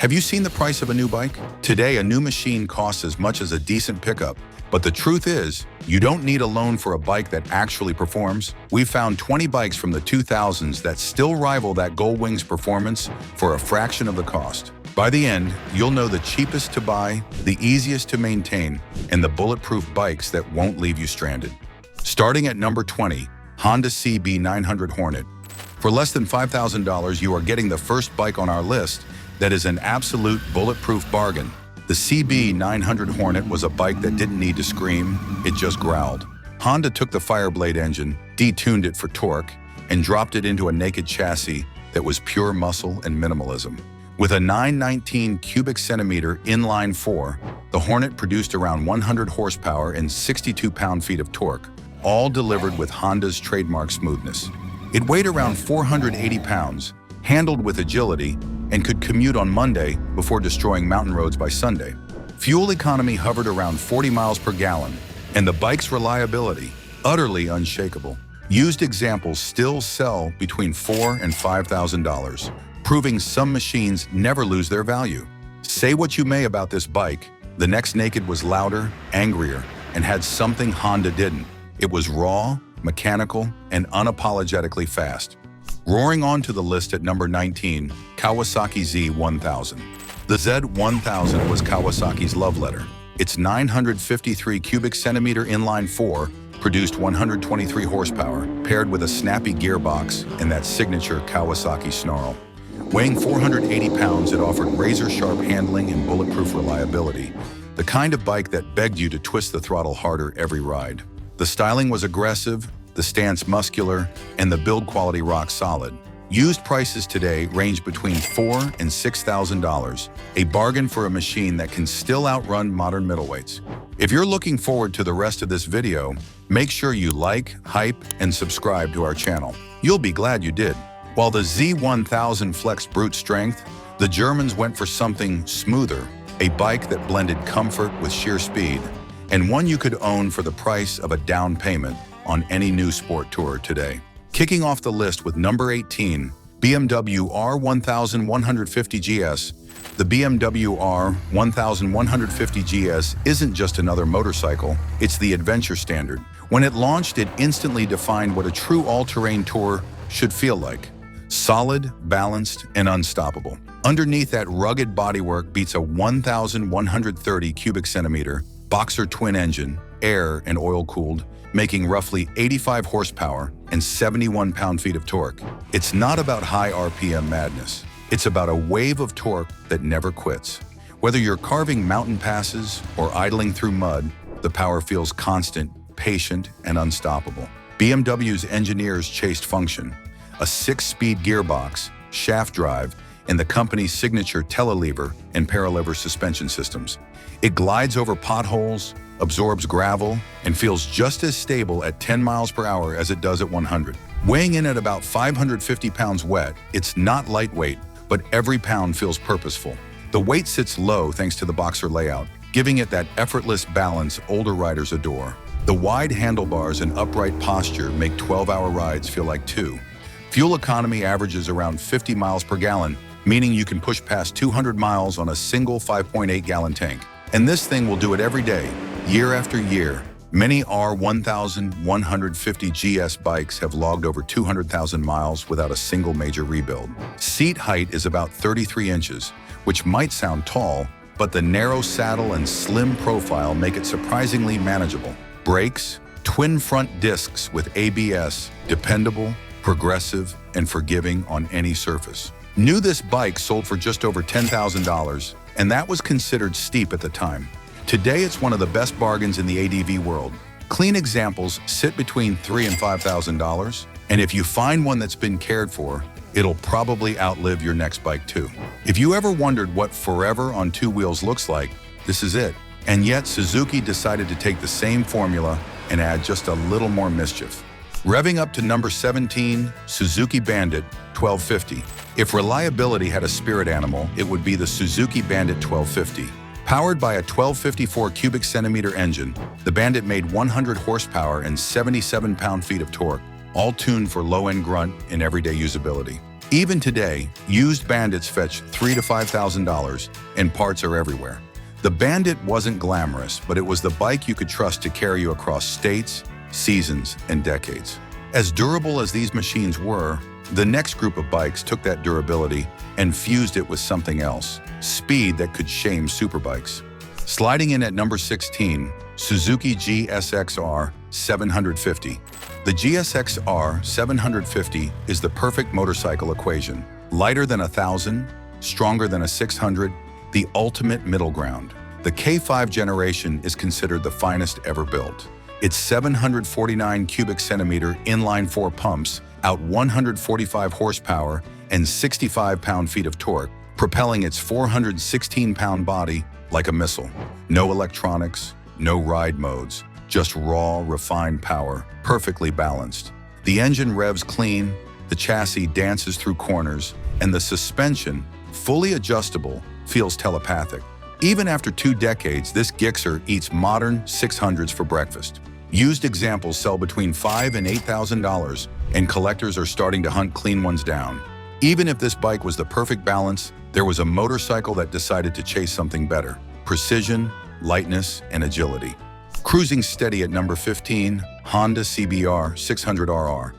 Have you seen the price of a new bike? Today, a new machine costs as much as a decent pickup. But the truth is, you don't need a loan for a bike that actually performs. We've found 20 bikes from the 2000s that still rival that Goldwing's performance for a fraction of the cost. By the end, you'll know the cheapest to buy, the easiest to maintain, and the bulletproof bikes that won't leave you stranded. Starting at number 20, Honda CB900 Hornet. For less than $5,000, you are getting the first bike on our list that is an absolute bulletproof bargain. The CB900 Hornet was a bike that didn't need to scream, it just growled. Honda took the Fireblade engine, detuned it for torque, and dropped it into a naked chassis that was pure muscle and minimalism. With a 919 cubic centimeter inline 4, the Hornet produced around 100 horsepower and 62 pound-feet of torque, all delivered with Honda's trademark smoothness. It weighed around 480 pounds, handled with agility, and could commute on Monday before destroying mountain roads by Sunday. Fuel economy hovered around 40 miles per gallon, and the bike's reliability, utterly unshakable. Used examples still sell between $4,000 and $5,000, proving some machines never lose their value. Say what you may about this bike, the Next Naked was louder, angrier, and had something Honda didn't. It was raw, mechanical, and unapologetically fast. Roaring onto the list at number 19, Kawasaki Z1000. The Z1000 was Kawasaki's love letter. Its 953 cubic centimeter inline 4 produced 123 horsepower, paired with a snappy gearbox and that signature Kawasaki snarl. Weighing 480 pounds, it offered razor-sharp handling and bulletproof reliability, the kind of bike that begged you to twist the throttle harder every ride. The styling was aggressive, the stance muscular, and the build quality rock solid. Used prices today range between $4,000 and $6,000, a bargain for a machine that can still outrun modern middleweights. If you're looking forward to the rest of this video, make sure you like, hype, and subscribe to our channel. You'll be glad you did. While the Z1000 flexed brute strength, the Germans went for something smoother, a bike that blended comfort with sheer speed, and one you could own for the price of a down payment on any new sport tour today. Kicking off the list with number 18, BMW R1150 GS. The BMW R1150 GS isn't just another motorcycle, it's the adventure standard. When it launched, it instantly defined what a true all-terrain tour should feel like. Solid, balanced, and unstoppable. Underneath that rugged bodywork beats a 1,130 cubic centimeter boxer twin engine, air and oil-cooled, making roughly 85 horsepower and 71 pound-feet of torque. It's not about high RPM madness. It's about a wave of torque that never quits. Whether you're carving mountain passes or idling through mud, the power feels constant, patient, and unstoppable. BMW's engineers chased function, a 6-speed gearbox, shaft drive, and the company's signature telelever and paralever suspension systems. It glides over potholes, absorbs gravel, and feels just as stable at 10 miles per hour as it does at 100. Weighing in at about 550 pounds wet, it's not lightweight, but every pound feels purposeful. The weight sits low thanks to the boxer layout, giving it that effortless balance older riders adore. The wide handlebars and upright posture make 12-hour rides feel like 2. Fuel economy averages around 50 miles per gallon, meaning you can push past 200 miles on a single 5.8-gallon tank. And this thing will do it every day, year after year. Many R1150 GS bikes have logged over 200,000 miles without a single major rebuild. Seat height is about 33 inches, which might sound tall, but the narrow saddle and slim profile make it surprisingly manageable. Brakes, twin front discs with ABS, dependable, progressive, and forgiving on any surface. New, this bike sold for just over $10,000, and that was considered steep at the time. Today, it's one of the best bargains in the ADV world. Clean examples sit between $3,000 and $5,000, and if you find one that's been cared for, it'll probably outlive your next bike too. If you ever wondered what forever on two wheels looks like, this is it. And yet, Suzuki decided to take the same formula and add just a little more mischief. Revving up to number 17, Suzuki Bandit 1250. If reliability had a spirit animal, it would be the Suzuki Bandit 1250. Powered by a 1254 cubic centimeter engine, the Bandit made 100 horsepower and 77 pound-feet of torque, all tuned for low-end grunt and everyday usability. Even today, used Bandits fetch $3,000 to $5,000 and parts are everywhere. The Bandit wasn't glamorous, but it was the bike you could trust to carry you across states, seasons, and decades. As durable as these machines were, the next group of bikes took that durability and fused it with something else, speed that could shame superbikes. Sliding in at number 16, Suzuki GSX-R 750. The GSX-R 750 is the perfect motorcycle equation. Lighter than 1,000, stronger than a 600, the ultimate middle ground. The K5 generation is considered the finest ever built. Its 749 cubic centimeter inline-4 pumps out 145 horsepower and 65 pound-feet of torque, propelling its 416-pound body like a missile. No electronics, no ride modes, just raw, refined power, perfectly balanced. The engine revs clean, the chassis dances through corners, and the suspension, fully adjustable, feels telepathic. Even after 2 decades, this Gixxer eats modern 600s for breakfast. Used examples sell between $5,000 and $8,000, and collectors are starting to hunt clean ones down. Even if this bike was the perfect balance, there was a motorcycle that decided to chase something better: precision, lightness, and agility. Cruising steady at number 15, Honda CBR 600RR.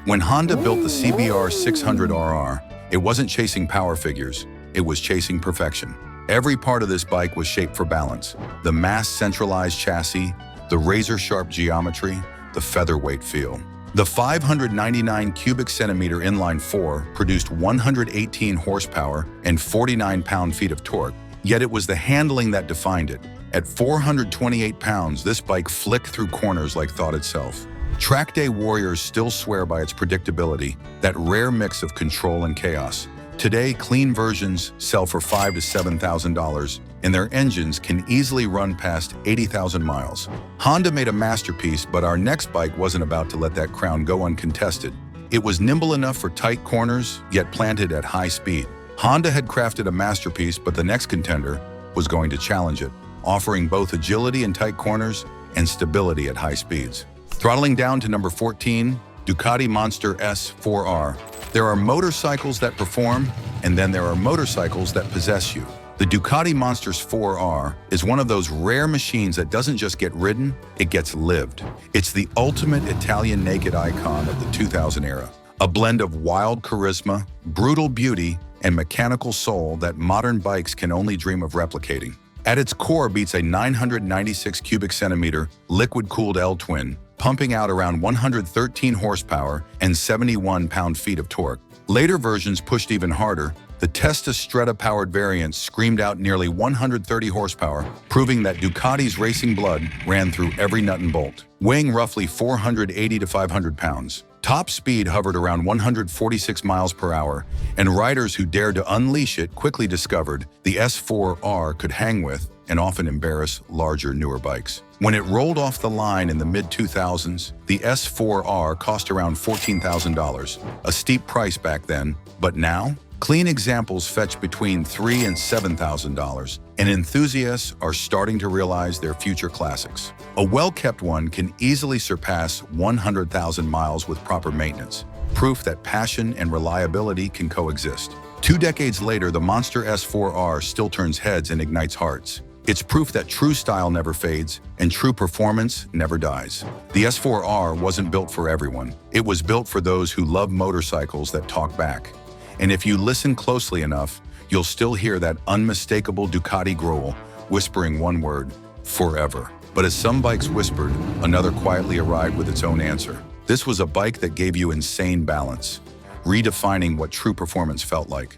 When Honda built the CBR 600RR, it wasn't chasing power figures, it was chasing perfection. Every part of this bike was shaped for balance: the mass centralized chassis, the razor-sharp geometry, the featherweight feel. The 599 cubic centimeter inline-4 produced 118 horsepower and 49 pound-feet of torque, yet it was the handling that defined it. At 428 pounds, this bike flicked through corners like thought itself. Track day warriors still swear by its predictability, that rare mix of control and chaos. Today, clean versions sell for $5,000 to $7,000, and their engines can easily run past 80,000 miles. Honda made a masterpiece, but our next bike wasn't about to let that crown go uncontested. It was nimble enough for tight corners, yet planted at high speed. Honda had crafted a masterpiece, but the next contender was going to challenge it, offering both agility in tight corners and stability at high speeds. Throttling down to number 14, Ducati Monster S4R. There are motorcycles that perform, and then there are motorcycles that possess you. The Ducati Monster 4R is one of those rare machines that doesn't just get ridden, it gets lived. It's the ultimate Italian naked icon of the 2000 era. A blend of wild charisma, brutal beauty, and mechanical soul that modern bikes can only dream of replicating. At its core beats a 996 cubic centimeter liquid-cooled L-twin, pumping out around 113 horsepower and 71 pound-feet of torque. Later versions pushed even harder. The Testa Stretta-powered variant screamed out nearly 130 horsepower, proving that Ducati's racing blood ran through every nut and bolt. Weighing roughly 480 to 500 pounds, top speed hovered around 146 miles per hour, and riders who dared to unleash it quickly discovered the S4R could hang with and often embarrass larger, newer bikes. When it rolled off the line in the mid-2000s, the S4R cost around $14,000, a steep price back then, but now, clean examples fetch between $3,000 and $7,000, and enthusiasts are starting to realize they're future classics. A well-kept one can easily surpass 100,000 miles with proper maintenance, proof that passion and reliability can coexist. 2 decades later, the Monster S4R still turns heads and ignites hearts. It's proof that true style never fades and true performance never dies. The S4R wasn't built for everyone. It was built for those who love motorcycles that talk back. And if you listen closely enough, you'll still hear that unmistakable Ducati growl whispering one word: forever. But as some bikes whispered, another quietly arrived with its own answer. This was a bike that gave you insane balance, redefining what true performance felt like.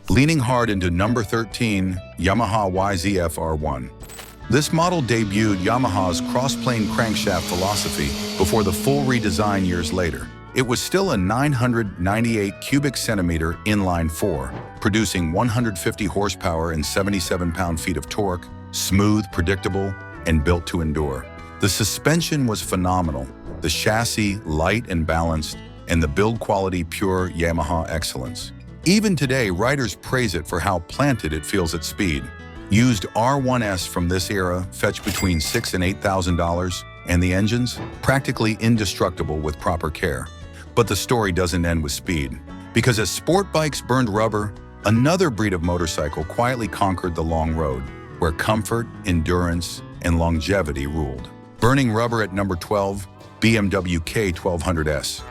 Leaning hard into number 13, Yamaha YZF-R1. This model debuted Yamaha's cross-plane crankshaft philosophy before the full redesign years later. It was still a 998 cubic centimeter inline-4, producing 150 horsepower and 77 pound-feet of torque, smooth, predictable, and built to endure. The suspension was phenomenal, the chassis light and balanced, and the build quality pure Yamaha excellence. Even today, riders praise it for how planted it feels at speed. Used R1S from this era fetch between $6,000 and $8,000, and the engines practically indestructible with proper care. But the story doesn't end with speed. Because as sport bikes burned rubber, another breed of motorcycle quietly conquered the long road, where comfort, endurance, and longevity ruled. Burning rubber at number 12, BMW K1200S.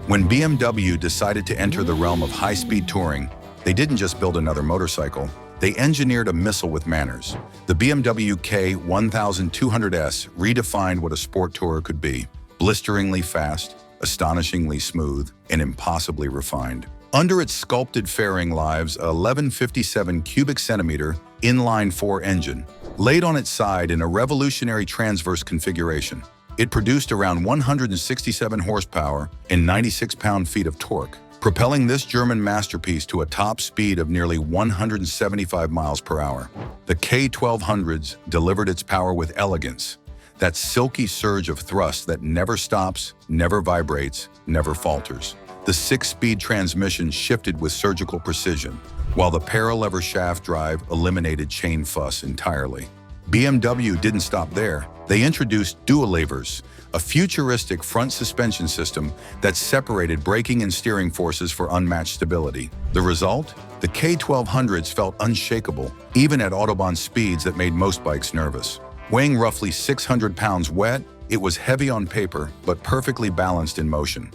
When BMW decided to enter the realm of high-speed touring, they didn't just build another motorcycle, they engineered a missile with manners. The BMW K1200S redefined what a sport tourer could be. Blisteringly fast, astonishingly smooth, and impossibly refined. Under its sculpted fairing lives a 1157 cubic centimeter inline-4 engine, laid on its side in a revolutionary transverse configuration. It produced around 167 horsepower and 96 pound-feet of torque, propelling this German masterpiece to a top speed of nearly 175 miles per hour. The K1200s delivered its power with elegance, that silky surge of thrust that never stops, never vibrates, never falters. The 6-speed transmission shifted with surgical precision, while the paralever shaft drive eliminated chain fuss entirely. BMW didn't stop there. They introduced dual levers, a futuristic front suspension system that separated braking and steering forces for unmatched stability. The result? The K1200s felt unshakable, even at Autobahn speeds that made most bikes nervous. Weighing roughly 600 pounds wet, it was heavy on paper, but perfectly balanced in motion.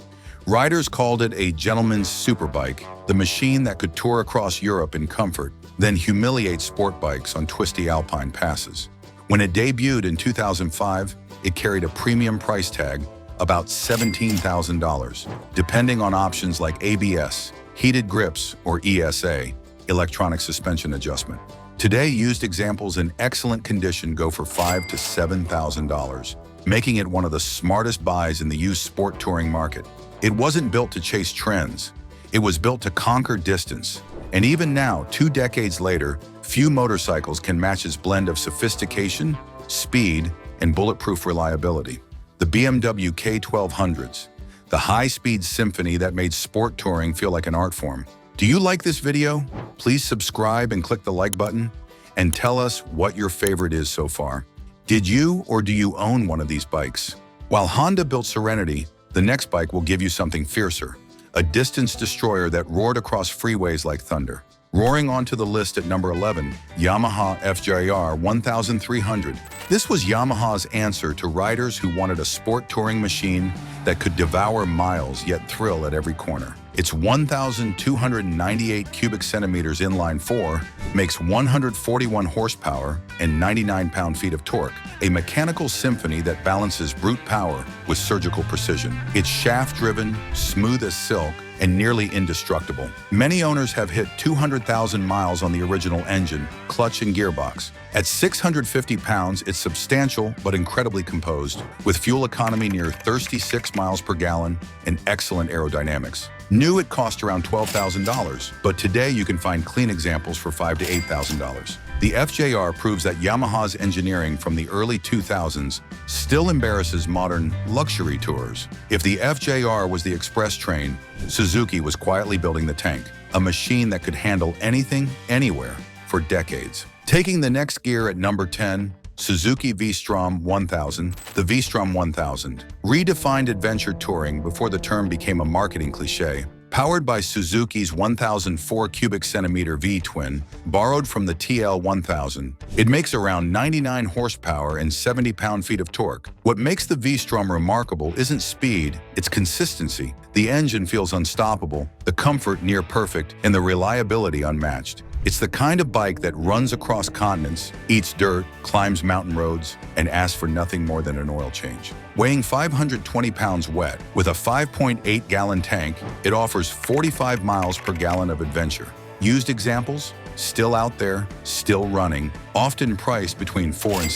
Riders called it a gentleman's superbike, the machine that could tour across Europe in comfort, then humiliate sport bikes on twisty alpine passes. When it debuted in 2005, it carried a premium price tag, about $17,000, depending on options like ABS, heated grips, or ESA, electronic suspension adjustment. Today, used examples in excellent condition go for $5,000 to $7,000, making it one of the smartest buys in the used sport touring market. It wasn't built to chase trends. It was built to conquer distance. And even now, 2 decades later, few motorcycles can match its blend of sophistication, speed, and bulletproof reliability. The BMW K1200s, the high-speed symphony that made sport touring feel like an art form. Do you like this video? Please subscribe and click the like button, and tell us what your favorite is so far. Did you or do you own one of these bikes? While Honda built Serenity, the next bike will give you something fiercer, a distance destroyer that roared across freeways like thunder. Roaring onto the list at number 11, Yamaha FJR 1300. This was Yamaha's answer to riders who wanted a sport touring machine that could devour miles yet thrill at every corner. Its 1,298 cubic centimeters inline-4 makes 141 horsepower and 99 pound-feet of torque, a mechanical symphony that balances brute power with surgical precision. It's shaft-driven, smooth as silk, and nearly indestructible. Many owners have hit 200,000 miles on the original engine, clutch, and gearbox. At 650 pounds, it's substantial but incredibly composed, with fuel economy near 36 miles per gallon and excellent aerodynamics. New, it cost around $12,000, but today you can find clean examples for $5,000 to $8,000. The FJR proves that Yamaha's engineering from the early 2000s still embarrasses modern luxury tours. If the FJR was the express train, Suzuki was quietly building the tank, a machine that could handle anything, anywhere, for decades. Taking the next gear at number 10, Suzuki V-Strom 1000. The V-Strom 1000 redefined adventure touring before the term became a marketing cliche. Powered by Suzuki's 1004 cubic centimeter V-twin, borrowed from the TL1000, it makes around 99 horsepower and 70 pound-feet of torque. What makes the V-Strom remarkable isn't speed, it's consistency. The engine feels unstoppable, the comfort near perfect, and the reliability unmatched. It's the kind of bike that runs across continents, eats dirt, climbs mountain roads, and asks for nothing more than an oil change. Weighing 520 pounds wet, with a 5.8-gallon tank, it offers 45 miles per gallon of adventure. Used examples? Still out there, still running, often priced between $4,000 and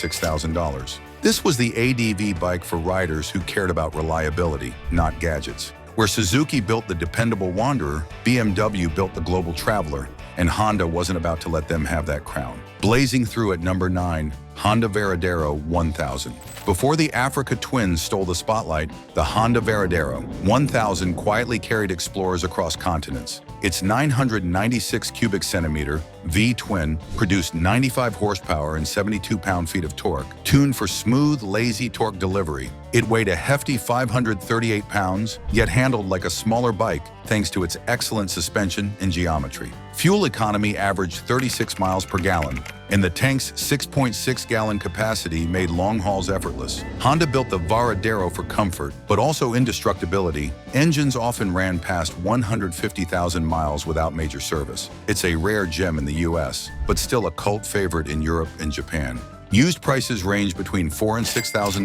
$6,000. This was the ADV bike for riders who cared about reliability, not gadgets. Where Suzuki built the dependable wanderer, BMW built the global traveler, and Honda wasn't about to let them have that crown. Blazing through at number 9, Honda Varadero 1000. Before the Africa twins stole the spotlight, the Honda Varadero 1000 quietly carried explorers across continents. Its 996 cubic centimeter V-twin produced 95 horsepower and 72 pound-feet of torque, tuned for smooth, lazy torque delivery. It weighed a hefty 538 pounds, yet handled like a smaller bike thanks to its excellent suspension and geometry. Fuel economy averaged 36 miles per gallon, and the tank's 6.6-gallon capacity made long hauls effortless. Honda built the Varadero for comfort, but also indestructibility. Engines often ran past 150,000 miles without major service. It's a rare gem in the US, but still a cult favorite in Europe and Japan. Used prices range between $4,000 and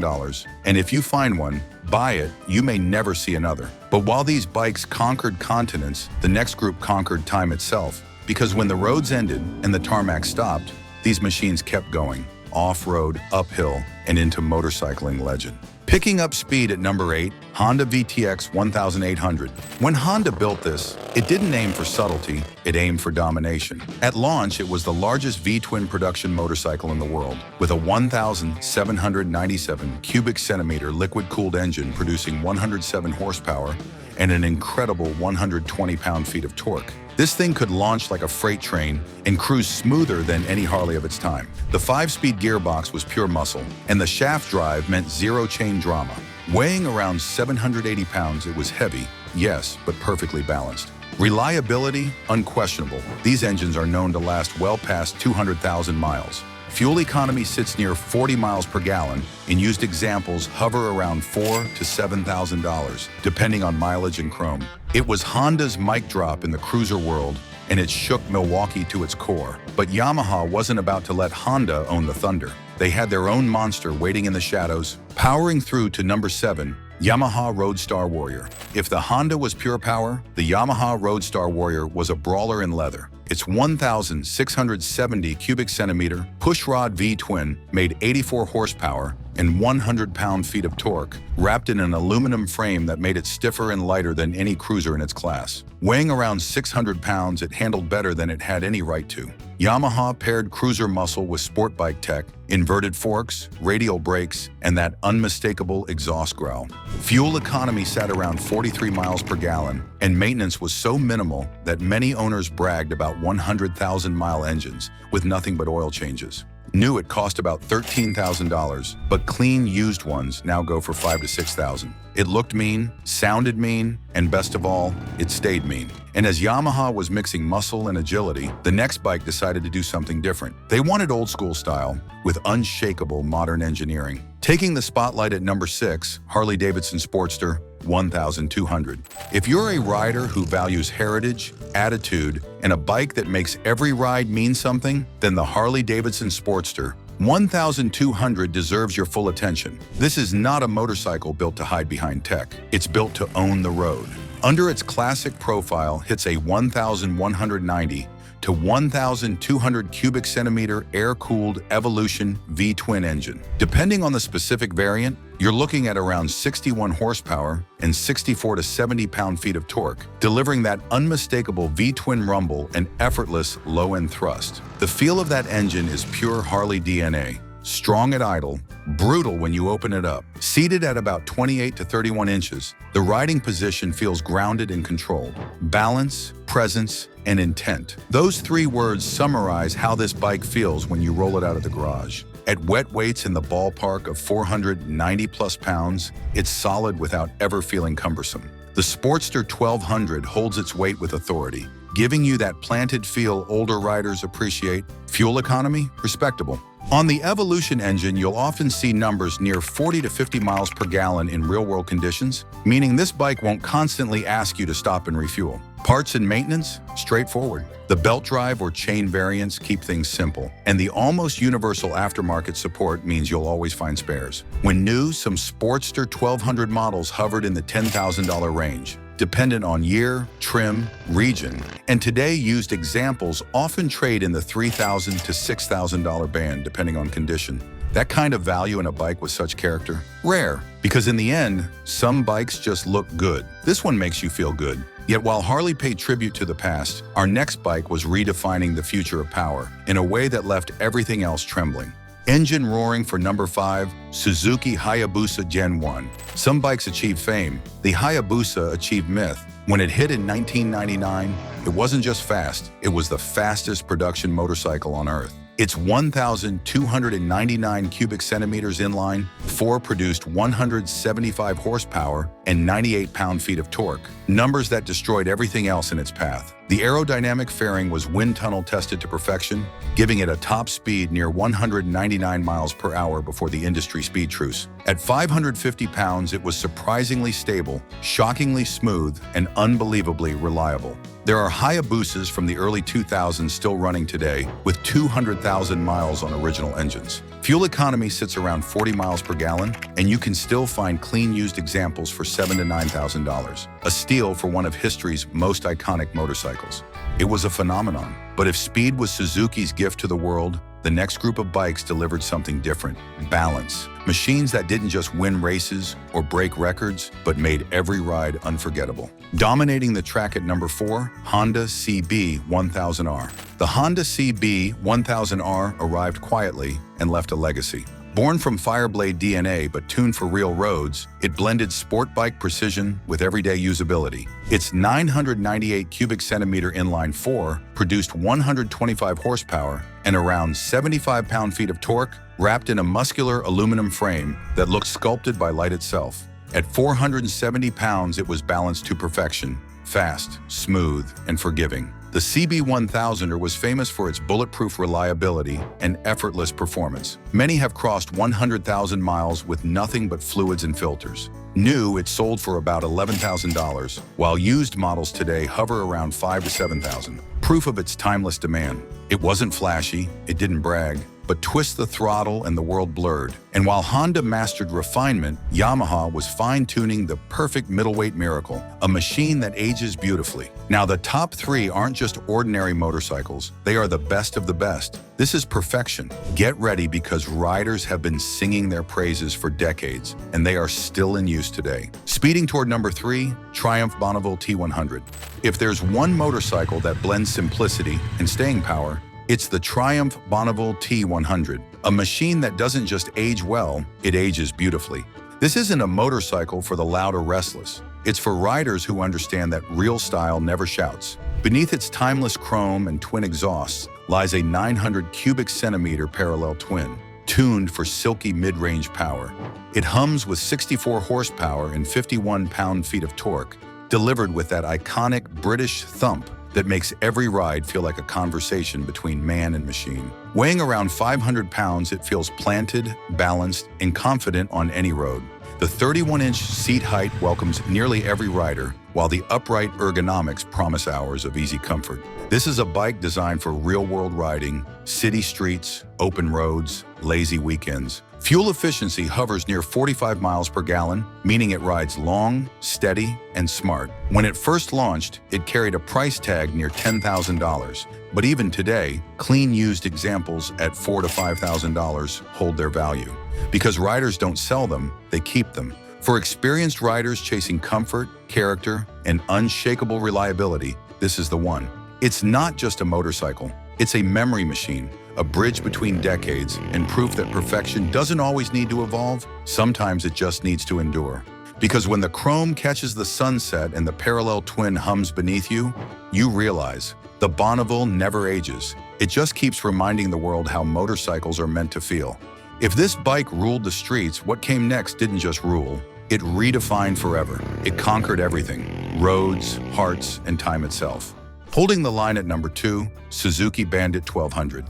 $6,000, and if you find one, buy it, you may never see another. But while these bikes conquered continents, the next group conquered time itself, because when the roads ended and the tarmac stopped, these machines kept going, off-road, uphill, and into motorcycling legend. Picking up speed at number 8, Honda VTX 1800. When Honda built this, it didn't aim for subtlety, it aimed for domination. At launch, it was the largest V-twin production motorcycle in the world, with a 1,797 cubic centimeter liquid-cooled engine producing 107 horsepower and an incredible 120 pound-feet of torque. This thing could launch like a freight train and cruise smoother than any Harley of its time. The 5-speed gearbox was pure muscle, and the shaft drive meant zero chain drama. Weighing around 780 pounds, it was heavy, yes, but perfectly balanced. Reliability, unquestionable. These engines are known to last well past 200,000 miles. Fuel economy sits near 40 miles per gallon, and used examples hover around $4,000 to $7,000, depending on mileage and chrome. It was Honda's mic drop in the cruiser world, and it shook Milwaukee to its core. But Yamaha wasn't about to let Honda own the thunder. They had their own monster waiting in the shadows. Powering through to number 7, Yamaha Roadstar Warrior. If the Honda was pure power, the Yamaha Roadstar Warrior was a brawler in leather. Its 1,670 cubic centimeter pushrod V-twin made 84 horsepower and 100 pound-feet of torque, wrapped in an aluminum frame that made it stiffer and lighter than any cruiser in its class. Weighing around 600 pounds, it handled better than it had any right to. Yamaha paired cruiser muscle with sport bike tech, inverted forks, radial brakes, and that unmistakable exhaust growl. Fuel economy sat around 43 miles per gallon, and maintenance was so minimal that many owners bragged about 100,000-mile engines with nothing but oil changes. New, it cost about $13,000, but clean used ones now go for $5,000 to $6,000. It looked mean, sounded mean, and best of all, it stayed mean. And as Yamaha was mixing muscle and agility, the next bike decided to do something different. They wanted old school style with unshakable modern engineering. Taking the spotlight at number 6, Harley-Davidson Sportster 1200. If you're a rider who values heritage, attitude, and a bike that makes every ride mean something, then the Harley-Davidson Sportster 1200 deserves your full attention. This is not a motorcycle built to hide behind tech. It's built to own the road. Under its classic profile hits a 1,190 to 1,200 cubic centimeter air-cooled Evolution V-twin engine. Depending on the specific variant, you're looking at around 61 horsepower and 64 to 70 pound-feet of torque, delivering that unmistakable V-twin rumble and effortless low-end thrust. The feel of that engine is pure Harley DNA. Strong at idle, brutal when you open it up. Seated at about 28 to 31 inches, the riding position feels grounded and controlled. Balance, presence, and intent. Those 3 words summarize how this bike feels when you roll it out of the garage. At wet weights in the ballpark of 490 plus pounds, it's solid without ever feeling cumbersome. The Sportster 1200 holds its weight with authority, giving you that planted feel older riders appreciate. Fuel economy? Respectable. On the Evolution engine, you'll often see numbers near 40 to 50 miles per gallon in real-world conditions, meaning this bike won't constantly ask you to stop and refuel. Parts and maintenance? Straightforward. The belt drive or chain variants keep things simple, and the almost universal aftermarket support means you'll always find spares. When new, some Sportster 1200 models hovered in the $10,000 range, dependent on year, trim, region, and today used examples often trade in the $3,000 to $6,000 band depending on condition. That kind of value in a bike with such character? Rare, because in the end, some bikes just look good. This one makes you feel good. Yet while Harley paid tribute to the past, our next bike was redefining the future of power in a way that left everything else trembling. Engine roaring for number 5, Suzuki Hayabusa Gen 1. Some bikes achieve fame. The Hayabusa achieved myth. When it hit in 1999, It wasn't just fast, it was the fastest production motorcycle on Earth. Its 1,299 cubic centimeters inline, 4 produced 175 horsepower and 98 pound-feet of torque, numbers that destroyed everything else in its path. The aerodynamic fairing was wind tunnel tested to perfection, giving it a top speed near 199 miles per hour before the industry speed truce. At 550 pounds, it was surprisingly stable, shockingly smooth, and unbelievably reliable. There are Hayabusas from the early 2000s still running today, with 200,000 miles on original engines. Fuel economy sits around 40 miles per gallon, and you can still find clean used examples for $7,000 to $9,000, a steal for one of history's most iconic motorcycles. It was a phenomenon, but if speed was Suzuki's gift to the world, the next group of bikes delivered something different: balance. Machines that didn't just win races or break records, but made every ride unforgettable. Dominating the track at number 4, Honda CB1000R. The Honda CB1000R arrived quietly and left a legacy. Born from Fireblade DNA but tuned for real roads, it blended sport bike precision with everyday usability. Its 998 cubic centimeter inline 4 produced 125 horsepower and around 75 pound-feet of torque, wrapped in a muscular aluminum frame that looked sculpted by light itself. At 470 pounds, it was balanced to perfection, fast, smooth, and forgiving. The CB1000R was famous for its bulletproof reliability and effortless performance. Many have crossed 100,000 miles with nothing but fluids and filters. New, it sold for about $11,000, while used models today hover around $5,000 to $7,000. Proof of its timeless demand. It wasn't flashy, it didn't brag, but twist the throttle and the world blurred. And while Honda mastered refinement, Yamaha was fine-tuning the perfect middleweight miracle, a machine that ages beautifully. Now, the top 3 aren't just ordinary motorcycles, they are the best of the best. This is perfection. Get ready, because riders have been singing their praises for decades, and they are still in use today. Speeding toward number 3, Triumph Bonneville T100. If there's one motorcycle that blends simplicity and staying power, it's the Triumph Bonneville T100, a machine that doesn't just age well, it ages beautifully. This isn't a motorcycle for the loud or restless. It's for riders who understand that real style never shouts. Beneath its timeless chrome and twin exhausts lies a 900 cubic centimeter parallel twin, tuned for silky mid-range power. It hums with 64 horsepower and 51 pound-feet of torque, delivered with that iconic British thump that makes every ride feel like a conversation between man and machine. Weighing around 500 pounds, it feels planted, balanced, and confident on any road. The 31-inch seat height welcomes nearly every rider, while the upright ergonomics promise hours of easy comfort. This is a bike designed for real-world riding, city streets, open roads, lazy weekends. Fuel efficiency hovers near 45 miles per gallon, meaning it rides long, steady, and smart. When it first launched, it carried a price tag near $10,000. But even today, clean used examples at $4,000 to $5,000 hold their value. Because riders don't sell them, they keep them. For experienced riders chasing comfort, character, and unshakable reliability, this is the one. It's not just a motorcycle, it's a memory machine, a bridge between decades, and proof that perfection doesn't always need to evolve, sometimes it just needs to endure. Because when the chrome catches the sunset and the parallel twin hums beneath you, you realize the Bonneville never ages. It just keeps reminding the world how motorcycles are meant to feel. If this bike ruled the streets, what came next didn't just rule, it redefined forever. It conquered everything: roads, hearts, and time itself. Holding the line at number 2, Suzuki Bandit 1200.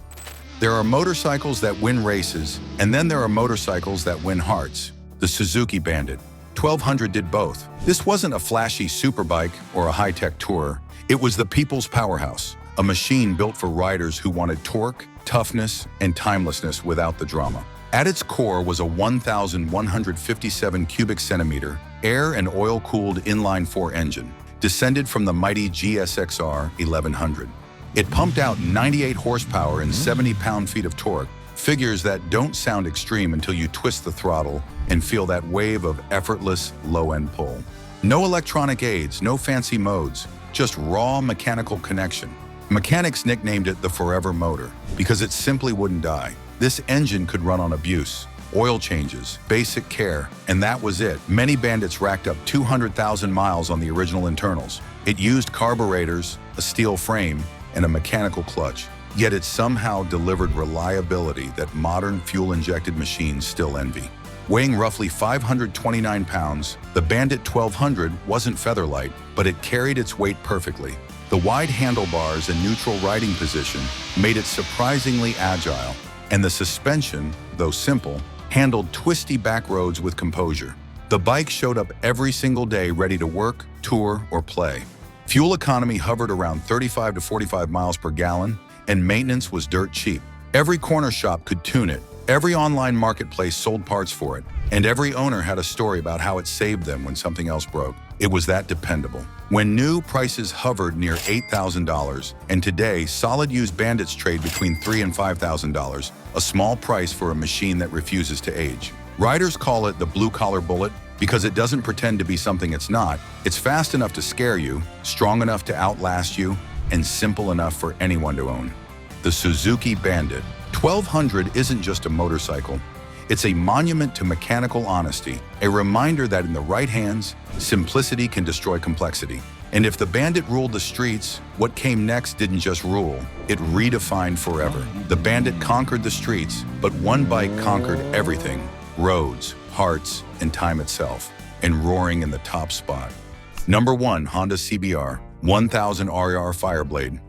There are motorcycles that win races, and then there are motorcycles that win hearts. The Suzuki Bandit 1200 did both. This wasn't a flashy superbike or a high-tech tourer. It was the people's powerhouse, a machine built for riders who wanted torque, toughness, and timelessness without the drama. At its core was a 1,157 cubic centimeter, air and oil-cooled inline-4 engine, descended from the mighty GSXR 1100. It pumped out 98 horsepower and 70 pound-feet of torque, figures that don't sound extreme until you twist the throttle and feel that wave of effortless low-end pull. No electronic aids, no fancy modes, just raw mechanical connection. Mechanics nicknamed it the Forever Motor because it simply wouldn't die. This engine could run on abuse, oil changes, basic care, and that was it. Many Bandits racked up 200,000 miles on the original internals. It used carburetors, a steel frame, and a mechanical clutch. Yet it somehow delivered reliability that modern fuel-injected machines still envy. Weighing roughly 529 pounds, the Bandit 1200 wasn't featherlight, but it carried its weight perfectly. The wide handlebars and neutral riding position made it surprisingly agile, and the suspension, though simple, handled twisty back roads with composure. The bike showed up every single day ready to work, tour, or play. Fuel economy hovered around 35 to 45 miles per gallon, and maintenance was dirt cheap. Every corner shop could tune it, every online marketplace sold parts for it, and every owner had a story about how it saved them when something else broke. It was that dependable. When new, prices hovered near $8,000, and today, solid used Bandits trade between $3,000 and $5,000, a small price for a machine that refuses to age. Riders call it the blue-collar bullet because it doesn't pretend to be something it's not. It's fast enough to scare you, strong enough to outlast you, and simple enough for anyone to own. The Suzuki Bandit 1200 isn't just a motorcycle. It's a monument to mechanical honesty, a reminder that in the right hands, simplicity can destroy complexity. And if the Bandit ruled the streets, what came next didn't just rule, it redefined forever. The Bandit conquered the streets, but one bike conquered everything: roads, hearts, and time itself, and roaring in the top spot. Number 1, Honda CBR 1000 RR Fireblade.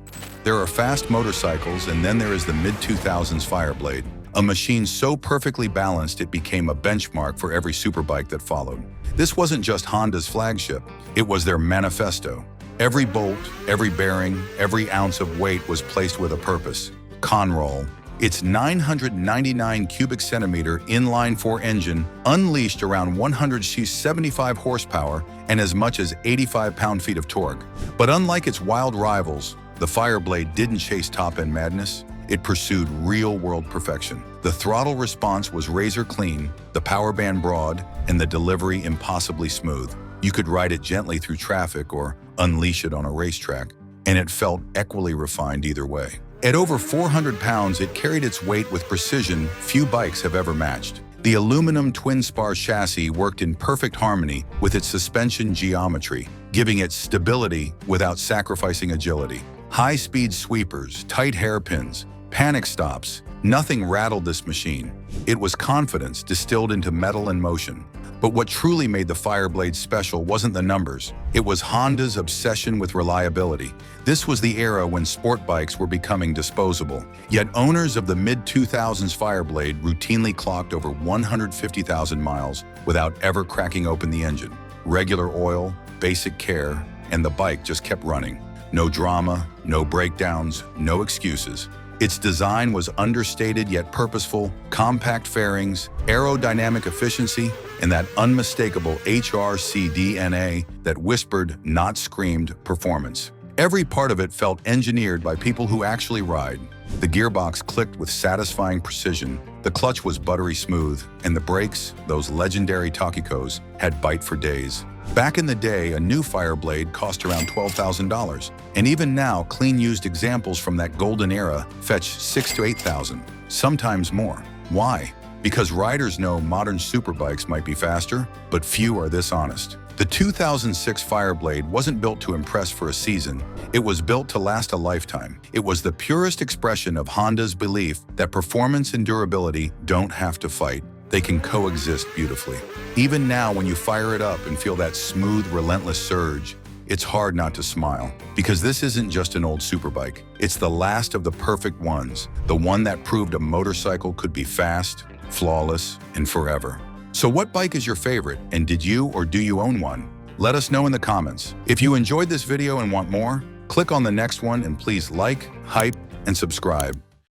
There are fast motorcycles, and then there is the mid-2000s Fireblade, a machine so perfectly balanced it became a benchmark for every superbike that followed. This wasn't just Honda's flagship, it was their manifesto. Every bolt, every bearing, every ounce of weight was placed with a purpose. Conroll. Its 999 cubic centimeter inline-4 engine unleashed around 175 horsepower and as much as 85 pound-feet of torque. But unlike its wild rivals, the Fireblade didn't chase top-end madness. It pursued real-world perfection. The throttle response was razor clean, the power band broad, and the delivery impossibly smooth. You could ride it gently through traffic or unleash it on a racetrack, and it felt equally refined either way. At over 400 pounds, it carried its weight with precision few bikes have ever matched. The aluminum twin-spar chassis worked in perfect harmony with its suspension geometry, giving it stability without sacrificing agility. High-speed sweepers, tight hairpins, panic stops, nothing rattled this machine. It was confidence distilled into metal and motion. But what truly made the Fireblade special wasn't the numbers. It was Honda's obsession with reliability. This was the era when sport bikes were becoming disposable. Yet owners of the mid-2000s Fireblade routinely clocked over 150,000 miles without ever cracking open the engine. Regular oil, basic care, and the bike just kept running. No drama, no breakdowns, no excuses. Its design was understated yet purposeful: compact fairings, aerodynamic efficiency, and that unmistakable HRC DNA that whispered, not screamed, performance. Every part of it felt engineered by people who actually ride. The gearbox clicked with satisfying precision, the clutch was buttery smooth, and the brakes, those legendary Takikos, had bite for days. Back in the day, a new Fireblade cost around $12,000, and even now, clean used examples from that golden era fetch $6,000 to $8,000, sometimes more. Why? Because riders know modern superbikes might be faster, but few are this honest. The 2006 Fireblade wasn't built to impress for a season, it was built to last a lifetime. It was the purest expression of Honda's belief that performance and durability don't have to fight. They can coexist beautifully. Even now, when you fire it up and feel that smooth, relentless surge, it's hard not to smile. Because this isn't just an old superbike. It's the last of the perfect ones, the one that proved a motorcycle could be fast, flawless, and forever. So what bike is your favorite, and did you or do you own one? Let us know in the comments. If you enjoyed this video and want more, click on the next one and please like, hype, and subscribe.